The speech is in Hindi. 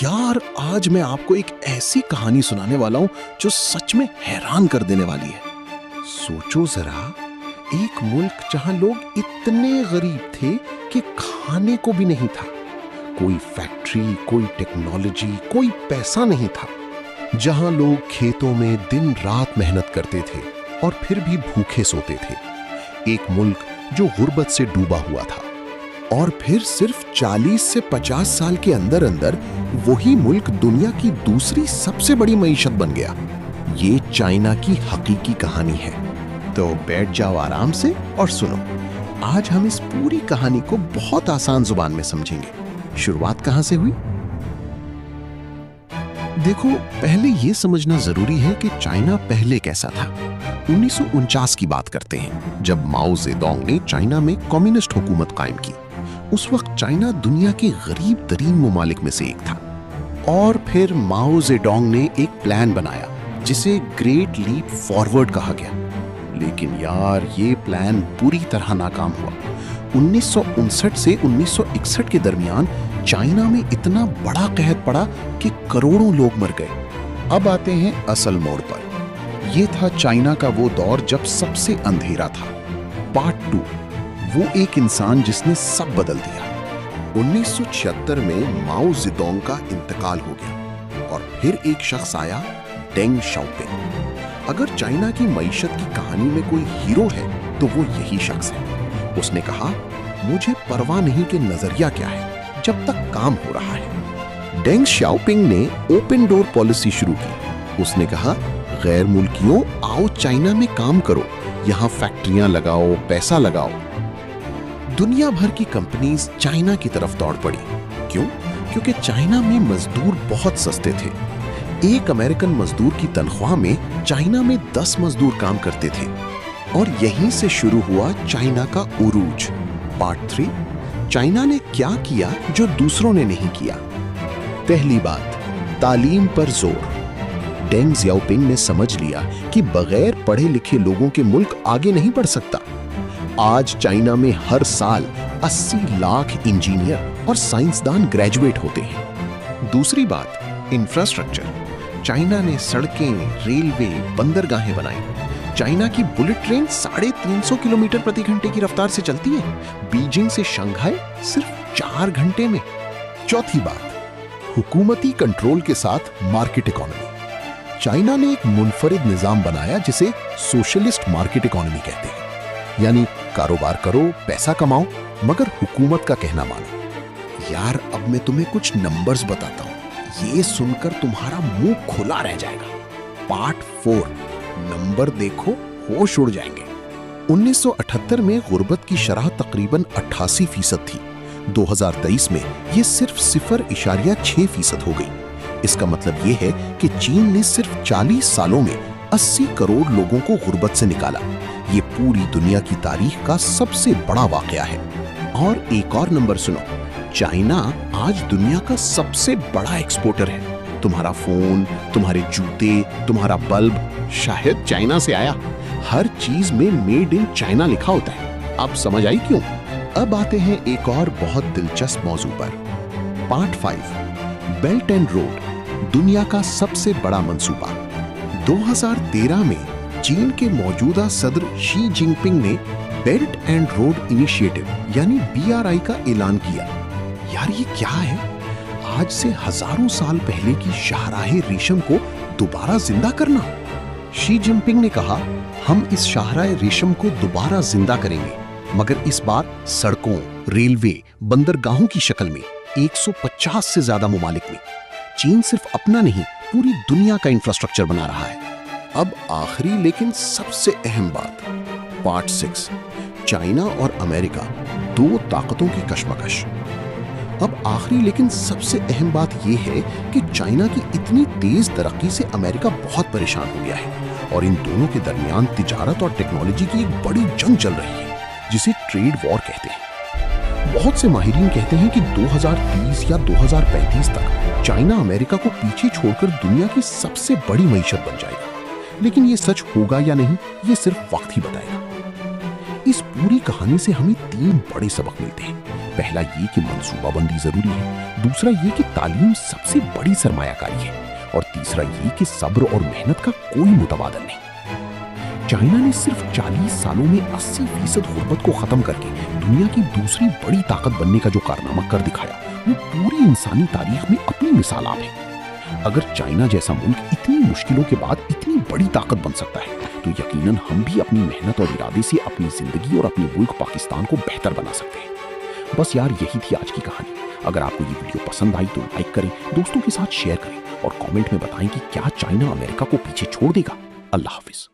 यार, आज मैं आपको एक ऐसी कहानी सुनाने वाला हूं जो सच में हैरान कर देने वाली है। सोचो जरा, एक मुल्क जहां लोग इतने गरीब थे कि खाने को भी नहीं था, कोई फैक्ट्री, कोई टेक्नोलॉजी, कोई पैसा नहीं था, जहां लोग खेतों में दिन रात मेहनत करते थे और फिर भी भूखे सोते थे। एक मुल्क जो गुर्बत से डूबा हुआ था। और फिर सिर्फ 40 से 50 साल के अंदर अंदर वही मुल्क दुनिया की दूसरी सबसे बड़ी मईशत बन गया। ये चाइना की हकीकी कहानी है। तो बैठ जाओ आराम से और सुनो। आज हम इस पूरी कहानी को बहुत आसान जुबान में समझेंगे। शुरुआत कहां से हुई? देखो, पहले यह समझना जरूरी है कि चाइना पहले कैसा था। 1949 की बात करते हैं, जब माओ जेडोंग ने चाइना में कम्युनिस्ट हुकूमत कायम की। उस वक्त चाइना दुनिया के गरीब तरीन ममालिक में से एक था। और फिर माओ जेडोंग ने एक प्लान बनाया जिसे ग्रेट लीप फॉरवर्ड कहा गया। लेकिन यार, ये प्लान पूरी तरह नाकाम हुआ। 1959 से 1961 के दरमियान चाइना में इतना बड़ा कहर पड़ा कि करोड़ों लोग मर गए। अब आते हैं असल मोड़ पर। यह था चाइना का वो दौर जब सबसे अंधेरा था। पार्ट 2, वो एक इंसान जिसने सब बदल दिया। 1976 में माओ जेडोंग का इंतकाल हो गया और फिर एक शख्स आया, डेंग शाओपिंग। अगर चाइना की मईशत की कहानी में कोई हीरो है तो वो यही शख्स है। उसने कहा, मुझे परवाह नहीं कि नजरिया क्या है जब तक काम हो रहा है। डेंग शाओपिंग ने ओपन डोर पॉलिसी शुरू की। उसने कहा, गैर मुल्कियों, आओ चाइना में काम करो, यहां फैक्ट्रियां लगाओ, पैसा लगाओ। दुनिया भर की कंपनीज चाइना की तरफ दौड़ पड़ी। क्यों? क्योंकि चाइना में मजदूर बहुत सस्ते थे। एक अमेरिकन मजदूर की तनख्वाह में चाइना में 10 मजदूर काम करते थे। और यहीं से शुरू हुआ चाइना का उरूज। पार्ट 3, चाइना ने क्या किया जो दूसरों ने नहीं किया। पहली बात, तालीम पर जोर। डेंग शाओपिंग ने समझ लिया कि बगैर पढ़े लिखे लोगों के मुल्क आगे नहीं बढ़ सकता। आज चाइना में हर साल 80 लाख इंजीनियर और साइंसदान ग्रेजुएट होते हैं। दूसरी बात, इंफ्रास्ट्रक्चर। चाइना ने सड़कें, रेलवे, बंदरगाहें बनाई। चाइना की बुलेट ट्रेन 350 किलोमीटर प्रति घंटे की रफ्तार से चलती है। बीजिंग से शंघाई सिर्फ 4 घंटे में। चौथी बात, हुकूमती कंट्रोल के साथ मार्केट इकोनॉमी। चाइना ने एक मुनफरिद निजाम बनाया जिसे सोशलिस्ट मार्केट इकोनॉमी कहते हैं। यानी कारोबार करो, पैसा कमाओ, मगर हुकूमत का कहना मानो। यार, अब मैं तुम्हें कुछ नंबर्स बताता हूं, ये सुनकर तुम्हारा मुंह खुला रह जाएगा। पार्ट 4, नंबर देखो, होश उड़ जाएंगे। 1978 में गुर्बत की शरह तकरीबन 88% थी। 2023 में ये सिर्फ 0.6% हो गई। इसका मतलब ये है कि चीन ने सिर्फ 40 सालों में 80 करोड़ लोगों को गुर्बत से निकाला। ये पूरी दुनिया की तारीख का सबसे बड़ा वाकया है। और एक और नंबर सुनो, चाइना आज दुनिया का सबसे बड़ा एक्सपोर्टर है। तुम्हारा फोन, तुम्हारे जूते, तुम्हारा बल्ब शायद चाइना से आया। हर चीज में मेड इन चाइना लिखा होता है। अब समझ आई क्यों? अब आते हैं एक और बहुत दिलचस्प मौजू पर। पार्ट 5, बेल्ट एंड रोड, दुनिया का सबसे बड़ा मंसूबा। 2013 में चीन के मौजूदा सदर शी जिनपिंग ने बेल्ट एंड रोड इनिशिएटिव यानी BRI का ऐलान किया। यार, ये क्या है? आज से हजारों साल पहले की शाहराहे रेशम को दोबारा जिंदा करना। शी जिनपिंग ने कहा, हम इस शाहराहे रेशम को दोबारा जिंदा करेंगे, मगर इस बार सड़कों, रेलवे, बंदरगाहों की शक्ल में 150 से ज्यादा ममालिक में। चीन सिर्फ अपना नहीं, पूरी दुनिया का इंफ्रास्ट्रक्चर बना रहा है। अब आखिरी लेकिन सबसे अहम बात, पार्ट 6, चाइना और अमेरिका, दो ताकतों की कशमकश। अब आखिरी लेकिन सबसे अहम बात यह है कि चाइना की इतनी तेज तरक्की से अमेरिका बहुत परेशान हो गया है और इन दोनों के दरमियान तिजारत और टेक्नोलॉजी की एक बड़ी जंग चल रही है जिसे ट्रेड वॉर कहते हैं। बहुत से माहिरीन कहते हैं कि 2030 या 2035 तक चाइना अमेरिका को पीछे छोड़कर दुनिया की सबसे बड़ी मईशत बन जाएगा। लेकिन ये सच होगा या नहीं, ये सिर्फ वक्त ही बताएगा। इस पूरी कहानी से हमें 3 बड़े सबक मिलते हैं। पहला ये कि मंसूबाबंदी जरूरी है, दूसरा ये कि तालीम सबसे बड़ी सरमायाकारी है, और तीसरा ये कि सब्र और मेहनत का कोई मुतबादल नहीं। चाइना ने सिर्फ 40 सालों में 80% गुर्बत को खत्म करके दुनिया की दूसरी बड़ी ताकत बनने का जो कारनामा कर दिखाया, वो पूरी इंसानी तारीख में अपनी मिसाल आप है। अगर चाइना जैसा मुल्क इतनी मुश्किलों के बाद इतनी बड़ी ताकत बन सकता है, तो यकीनन हम भी अपनी मेहनत और इरादे से अपनी जिंदगी और अपने मुल्क पाकिस्तान को बेहतर बना सकते हैं। बस यार, यही थी आज की कहानी। अगर आपको ये वीडियो पसंद आई तो लाइक करें, दोस्तों के साथ शेयर करें और कमेंट में बताएं कि क्या चाइना अमेरिका को पीछे छोड़ देगा। अल्लाह हाफिज।